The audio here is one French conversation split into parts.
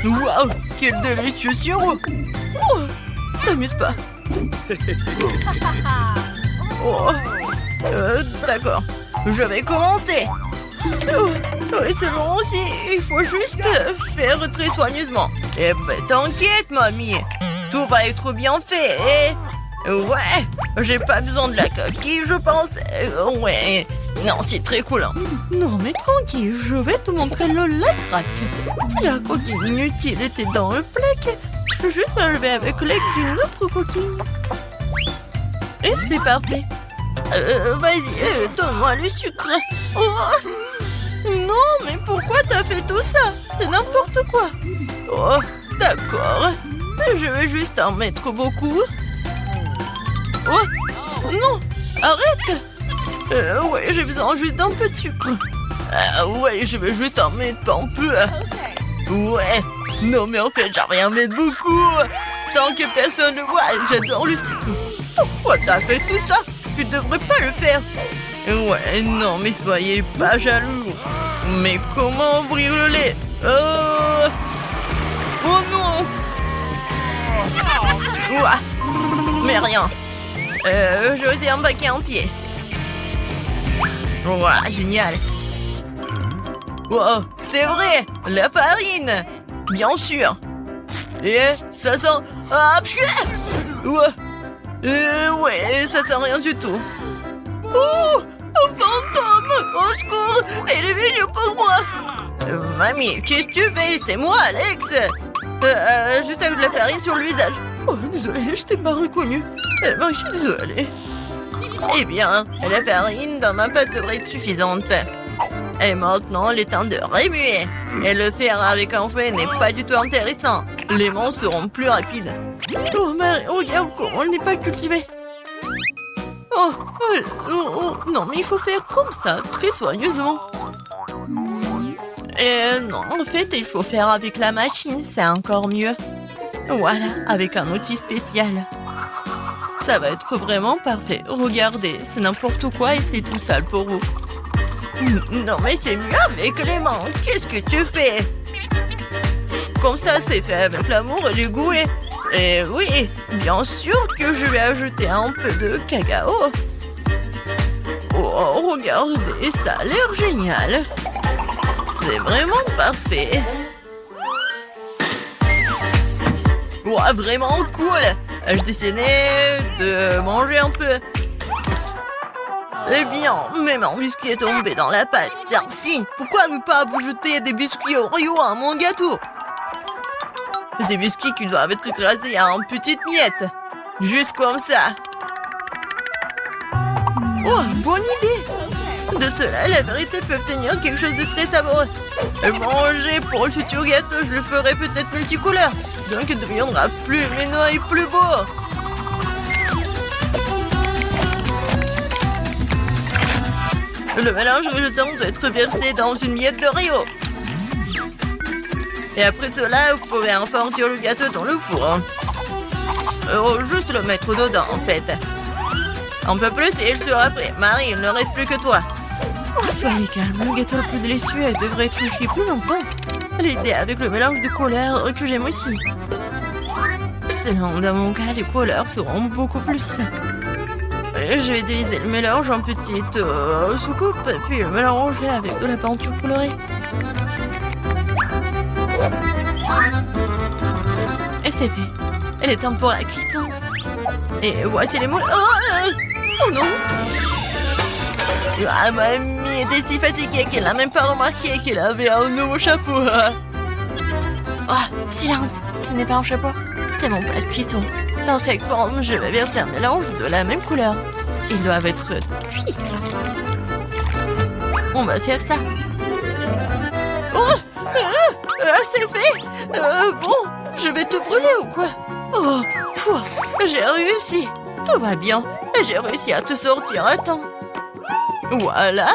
Waouh, quel délicieux sirop! Oh, t'amuses pas. Oh, d'accord, je vais commencer. Oh, oui, c'est long aussi, il faut juste faire très soigneusement. Eh ben, t'inquiète, mamie, tout va être bien fait. Ouais, j'ai pas besoin de la coquille, je pense. Ouais, non, c'est très cool. Hein. Non, mais tranquille, je vais te montrer le lait-crack. Si la coquille inutile était dans le plaque, je peux juste enlever avec l'aide d'une autre coquille. Et c'est parfait. Vas-y, donne-moi le sucre. Oh, non, mais pourquoi t'as fait tout ça? C'est n'importe quoi. Oh, d'accord. Je vais juste en mettre beaucoup. Oh, non, arrête. Ouais, j'ai besoin juste d'un peu de sucre. Ouais, je vais juste en mettre un peu. Ouais, non mais en fait, j'en vais en mettre beaucoup. Tant que personne ne voit, j'adore le sucre. Pourquoi t'as fait tout ça? Tu devrais pas le faire. Ouais, non, mais soyez pas jaloux. Mais comment ouvrir le lait? Oh non. Ouah. Mais rien. Je faisais un paquet entier. Ouah, génial. Wow, c'est vrai, la farine. Bien sûr. Et ça sent... Ah, ouais, ça sent rien du tout. Oh, un fantôme! Au secours! Il est venu pour moi! Mamie, qu'est-ce que tu fais? C'est moi, Alex! Juste avec de la farine sur le visage. Oh, désolé, je t'ai pas reconnu. Ben, je suis désolée. Eh bien, la farine dans ma pâte devrait être suffisante. Et maintenant, il est temps de remuer. Et le faire avec un fouet n'est pas du tout intéressant. Les mains seront plus rapides. Oh, mais regarde comment on n'est pas cultivé. Oh, non, mais il faut faire comme ça, très soigneusement. Non, en fait, il faut faire avec la machine, c'est encore mieux. Voilà, avec un outil spécial. Ça va être vraiment parfait. Regardez, c'est n'importe quoi et c'est tout sale pour vous. Non, mais c'est mieux avec les mains. Qu'est-ce que tu fais? Comme ça, c'est fait avec l'amour et le goût. Et oui, bien sûr que je vais ajouter un peu de cacao. Oh, regardez, ça a l'air génial. C'est vraiment parfait. Ouais, vraiment cool. Je décidais de manger un peu. Eh bien, même un biscuit est tombé dans la pâte. C'est un signe. Pourquoi ne pas jeter des biscuits Oreo à mon gâteau? Des biscuits qui doivent être écrasés en petites miettes. Juste comme ça. Oh, bonne idée. De cela, la vérité peut obtenir quelque chose de très savoureux. Et manger pour le futur gâteau, je le ferai peut-être multicouleur. Donc il deviendra plus lumineux et plus beau. Le mélange végétant doit être versé dans une miette d'Oreo. Et après cela, vous pouvez enfourner le gâteau dans le four. Juste le mettre dedans, en fait. Un peu plus et il sera prêt. Marie, il ne reste plus que toi. Oh, soyez calme, le gâteau le plus délicieux devrait être cuit plus longtemps. L'idée avec le mélange de couleurs que j'aime aussi. Selon dans mon cas, les couleurs seront beaucoup plus. Je vais diviser le mélange en petites soucoupes, puis le mélanger avec de la peinture colorée. Et c'est fait. Elle est temps pour la cuisson. Et voici les moules. Oh non! Ah, mamie était si fatiguée qu'elle n'a même pas remarqué qu'elle avait un nouveau chapeau. Oh, silence! Ce n'est pas un chapeau, c'est mon plat de cuisson. Dans chaque forme, je vais verser un mélange de la même couleur. Ils doivent être cuits. On va faire ça. Oh! C'est fait! Bon, je vais te brûler ou quoi? Oh, pfff, j'ai réussi. Tout va bien. J'ai réussi à te sortir à temps. Voilà.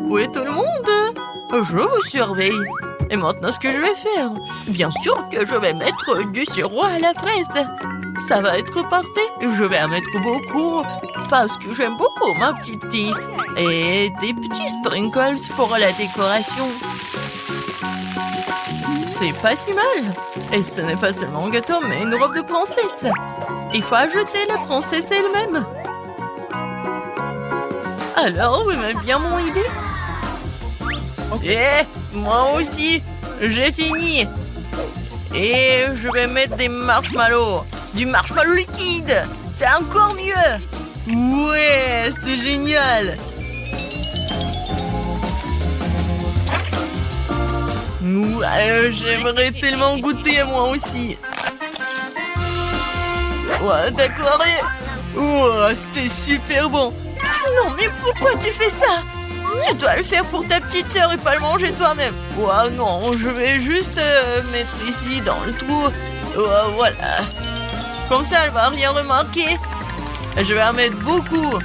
Où est tout le monde? Je vous surveille. Et maintenant, ce que je vais faire? Bien sûr que je vais mettre du sirop à la fraise. Ça va être parfait. Je vais en mettre beaucoup parce que j'aime beaucoup ma petite fille. Et des petits sprinkles pour la décoration. C'est pas si mal. Et ce n'est pas seulement un gâteau, mais une robe de princesse. Il faut ajouter la princesse elle-même. Alors, vous aimez bien mon idée? Moi aussi, j'ai fini. Et je vais mettre des marshmallows. Du marshmallow liquide. C'est encore mieux. Ouais, c'est génial. Ouais, j'aimerais tellement goûter moi aussi. Ouais, d'accord. Ouais, c'est super bon. Non, mais pourquoi tu fais ça? Tu dois le faire pour ta petite sœur et pas le manger toi-même. Ouais, non, je vais juste mettre ici dans le trou. Ouais, voilà. Comme ça, elle va rien remarquer. Je vais en mettre beaucoup.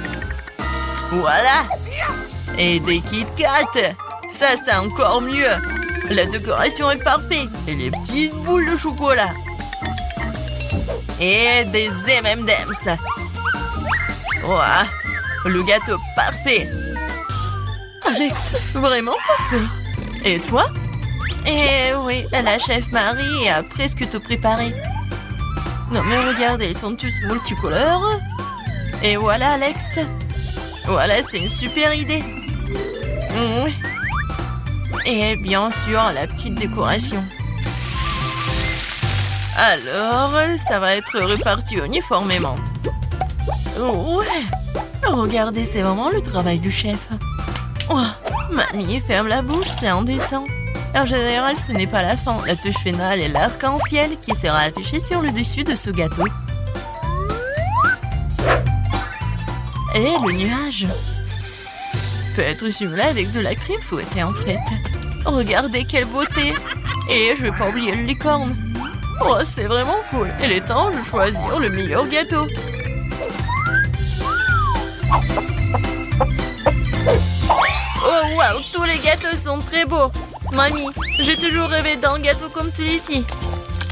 Voilà. Et des Kit Kat. Ça, c'est encore mieux. La décoration est parfaite. Et les petites boules de chocolat. Et des M&M's. Ouah, le gâteau parfait. Alex, vraiment parfait. Et toi? Eh oui, la chef Marie a presque tout préparé. Non mais regardez, ils sont tous multicolores. Et voilà Alex. Voilà, c'est une super idée. Oui. Et bien sûr, la petite décoration. Alors, ça va être réparti uniformément. Ouais. Regardez, c'est vraiment le travail du chef. Oh, mamie, ferme la bouche, c'est indécent. En général, ce n'est pas la fin. La touche finale est l'arc-en-ciel qui sera affiché sur le dessus de ce gâteau. Et le nuage peut être simulé avec de la crème fouettée en fait. Regardez quelle beauté. Et je vais pas oublier le licorne. Oh, c'est vraiment cool. Il est temps de choisir le meilleur gâteau. Oh waouh, tous les gâteaux sont très beaux. Mamie, j'ai toujours rêvé d'un gâteau comme celui-ci.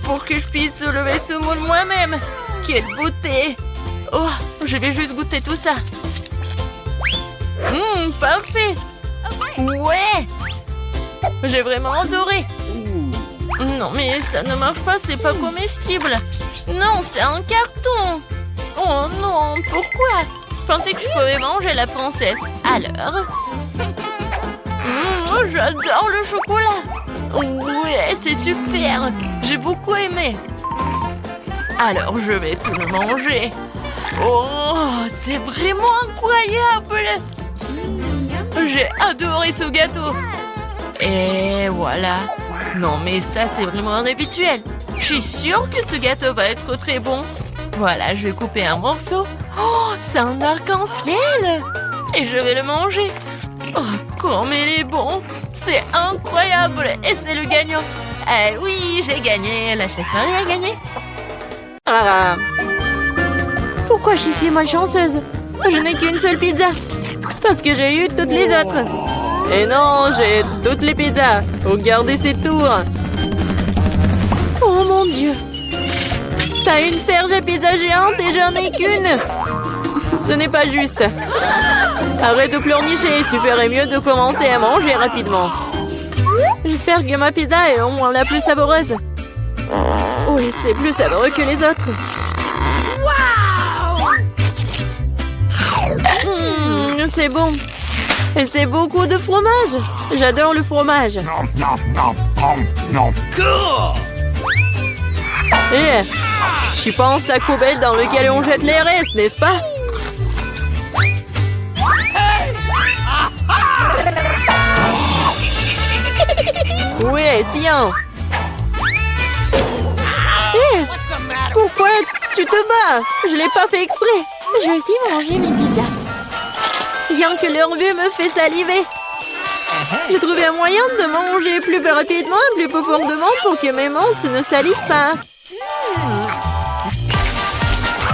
Pour que je puisse soulever ce moule moi-même. Quelle beauté. Oh, je vais juste goûter tout ça. Parfait. Ouais. J'ai vraiment adoré. Non, mais ça ne marche pas, c'est pas comestible. Non, c'est un carton. Oh non, pourquoi? Je pensais que je pouvais manger la princesse. Alors? J'adore le chocolat. Ouais, c'est super. J'ai beaucoup aimé. Alors, je vais tout le manger. Oh, c'est vraiment incroyable. J'ai adoré ce gâteau. Et voilà. Non, mais ça, c'est vraiment inhabituel. Je suis sûre que ce gâteau va être très bon. Voilà, je vais couper un morceau. Oh, c'est un arc-en-ciel. Et je vais le manger. Oh, comme il est bon. C'est incroyable. Et c'est le gagnant. Eh oui, j'ai gagné. La chef Marie a gagné. Ah. Pourquoi je suis si malchanceuse? Je n'ai qu'une seule pizza. Parce que j'ai eu toutes les autres. Et non, j'ai toutes les pizzas. Regardez ces tours. Oh mon Dieu. T'as une perche à pizza géante et j'en ai qu'une. Ce n'est pas juste. Arrête de pleurnicher. Tu ferais mieux de commencer à manger rapidement. J'espère que ma pizza est au moins la plus savoureuse. Oui, c'est plus savoureux que les autres. C'est bon. Et c'est beaucoup de fromage. J'adore le fromage. Eh, tu penses à Koubel dans lequel on jette les restes, n'est-ce pas? Ouais, tiens. Eh, pourquoi tu te bats? Je l'ai pas fait exprès. Je vais aussi manger mes pizzas. Rien que leur vue me fait saliver. J'ai trouvé un moyen de manger plus rapidement et plus profondément pour que mes mains ne salissent pas.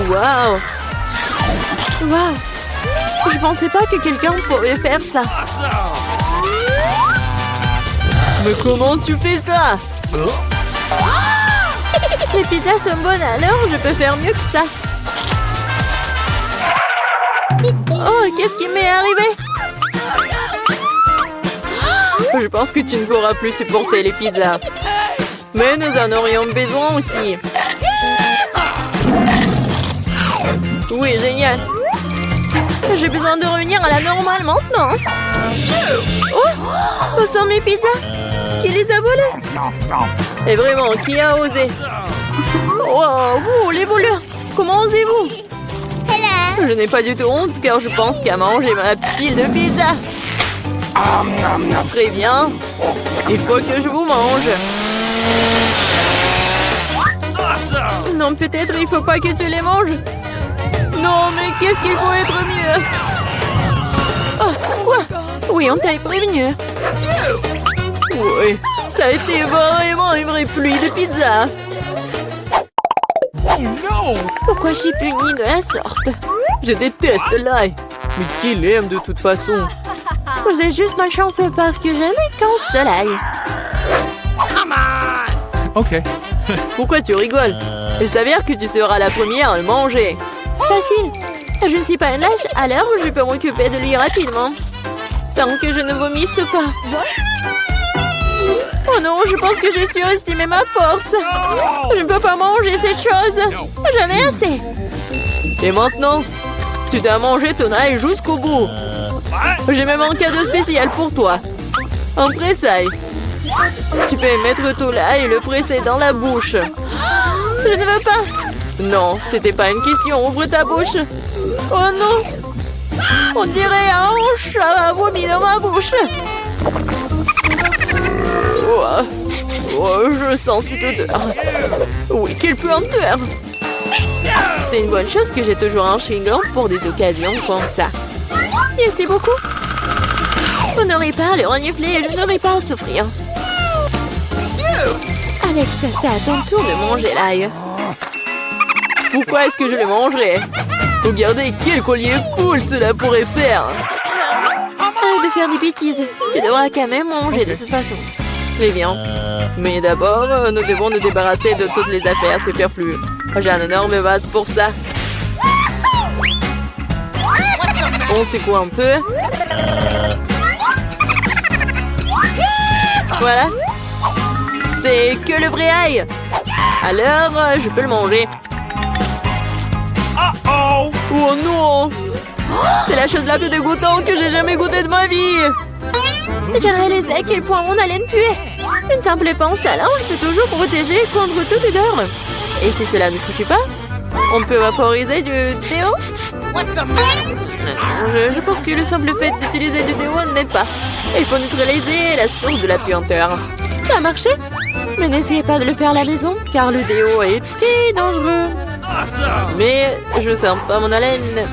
Waouh! Waouh! Je pensais pas que quelqu'un pourrait faire ça. Mais comment tu fais ça? Les pizzas sont bonnes, alors je peux faire mieux que ça. Oh, qu'est-ce qui m'est arrivé? Je pense que tu ne pourras plus supporter les pizzas. Mais nous en aurions besoin aussi. Oui, génial. J'ai besoin de revenir à la normale maintenant. Oh, où sont mes pizzas? Qui les a volées? Et vraiment, qui a osé? Wow, vous, les voleurs, comment osez-vous? Je n'ai pas du tout honte car je pense qu'à manger ma pile de pizza. Très bien. Il faut que je vous mange. Non, peut-être il faut pas que tu les manges. Non, mais qu'est-ce qu'il faut être mieux? Oh, quoi? Oui, on t'a prévenu. Oui, ça a été vraiment une vraie pluie de pizza. Pourquoi je suis punie de la sorte? Je déteste l'ail. Mais qui l'aime de toute façon? Vous êtes juste malchanceux parce que je n'ai qu'un seul ail. Ok. Pourquoi tu rigoles? Il s'avère que tu seras la première à le manger. Facile. Je ne suis pas une lâche, alors je peux m'occuper de lui rapidement. Tant que je ne vomisse pas. Oh non, je pense que j'ai surestimé ma force. Je ne peux pas manger cette chose. J'en ai assez. Et maintenant, tu dois manger ton ail jusqu'au bout. J'ai même un cadeau spécial pour toi. Un pressail. Tu peux mettre ton ail et le presser dans la bouche. Je ne veux pas. Non, c'était pas une question. Ouvre ta bouche. Oh non. On dirait un chat a vomi dans ma bouche. Oh, je sens cette odeur. Oui, quelle puanteur. C'est une bonne chose que j'ai toujours un chewing-gum pour des occasions comme ça. Merci beaucoup. On n'aurait pas à le renifler et je n'aurais pas à souffrir. Alex, c'est à ton tour de manger l'ail. Pourquoi est-ce que je le mangerais? Regardez quel collier cool cela pourrait faire. Arrête de faire des bêtises. Tu devras quand même manger de toute façon. Très bien. Mais d'abord, nous devons nous débarrasser de toutes les affaires superflues. J'ai un énorme vase pour ça. On secoue un peu. Voilà. C'est que le vrai ail. Alors, je peux le manger. Oh non! C'est la chose la plus dégoûtante que j'ai jamais goûtée de ma vie. J'ai réalisé à quel point mon haleine puait. Une simple pince à linge peut toujours protéger contre toute odeur. Et si cela ne suffit pas, on peut vaporiser du déo. Je pense que le simple fait d'utiliser du déo n'aide pas. Il faut neutraliser la source de la puanteur. Ça a marché? Mais n'essayez pas de le faire à la maison, car le déo est très dangereux. Mais je sens pas mon haleine.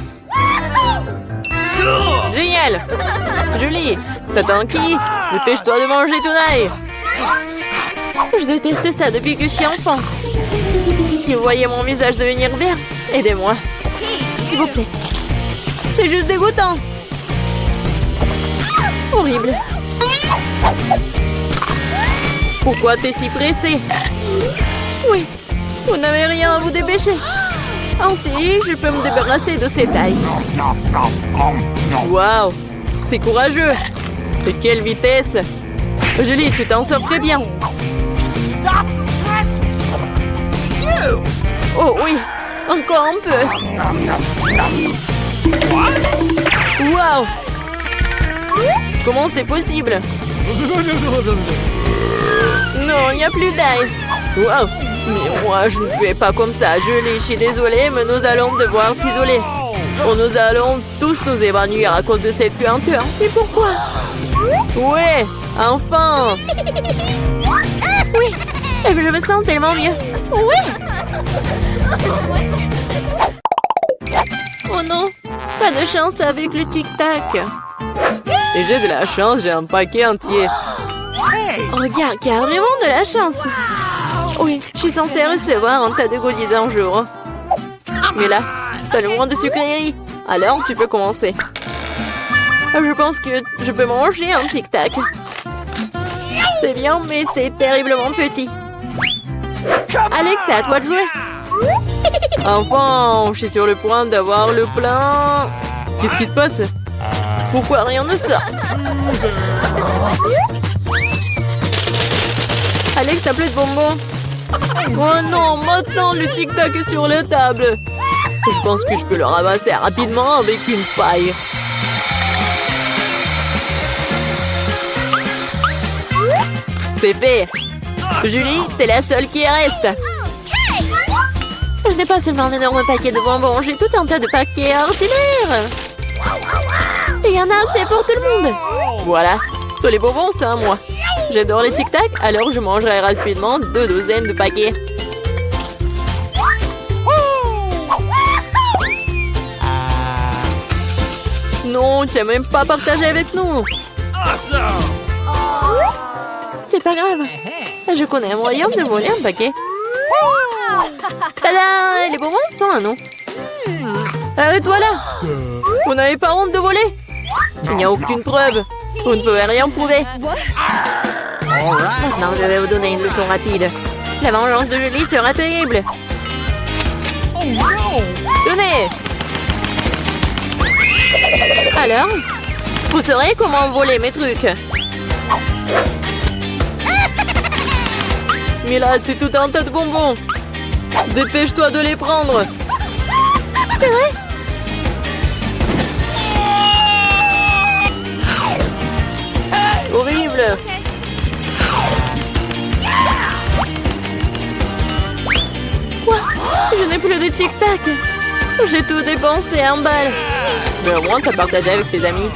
Génial! Julie, t'attends qui? Dépêche-toi de manger ton ail. Je déteste ça depuis que je suis enfant. Si vous voyez mon visage devenir vert, aidez-moi. S'il vous plaît. C'est juste dégoûtant. Horrible. Pourquoi t'es si pressé? Oui, vous n'avez rien à vous dépêcher. Ainsi, je peux me débarrasser de ces tailles. Waouh, c'est courageux. De quelle vitesse. Julie, tu t'en sors très bien. Oh oui, encore un peu. Waouh. Comment c'est possible? Non, il n'y a plus d'ail. Waouh. Mais moi, je ne fais pas comme ça. Julie, je suis désolée, mais nous allons devoir t'isoler. Nous allons tous nous évanouir à cause de cette puanteur. Et pourquoi? Ouais, enfin. Oui, et je me sens tellement mieux. Oui. Oh non, pas de chance avec le tic-tac. Et j'ai de la chance, j'ai un paquet entier. Regarde, carrément de la chance. Oui, je suis censée recevoir un tas de goodies un jour. Mais là, t'as le moins de sucreries. Alors, tu peux commencer. Je pense que je peux manger un tic-tac. C'est bien, mais c'est terriblement petit. Alex, c'est à toi de jouer. Enfin, je suis sur le point d'avoir le plein. Qu'est-ce qui se passe? Pourquoi rien ne sort? Alex, Alex, t'as plus de bonbons. Oh non, maintenant le tic-tac est sur la table. Je pense que je peux le ramasser rapidement avec une paille. C'est fait. Julie, t'es la seule qui reste. Je n'ai pas seulement un énorme paquet de bonbons, j'ai tout un tas de paquets ordinaires. Et il y en a assez pour tout le monde. Voilà, tous les bonbons, c'est à moi. J'adore les tic-tac, alors je mangerai rapidement 2 douzaines de paquets. Non, tu n'as même pas partagé avec nous. C'est pas grave. Je connais un moyen de voler un paquet. Tada! Les bonbons sont à nous. Arrête-toi là! Vous n'avez pas honte de voler? Il n'y a aucune preuve. Vous ne pouvez rien prouver. Maintenant, je vais vous donner une leçon rapide. La vengeance de Julie sera terrible. Tenez! Alors, vous saurez comment voler mes trucs. Mais là, c'est tout un tas de bonbons. Dépêche-toi de les prendre. C'est vrai? Horrible. Quoi? Je n'ai plus de tic-tac. J'ai tout dépensé en balles. Mais au moins, t'as partagé avec tes amis.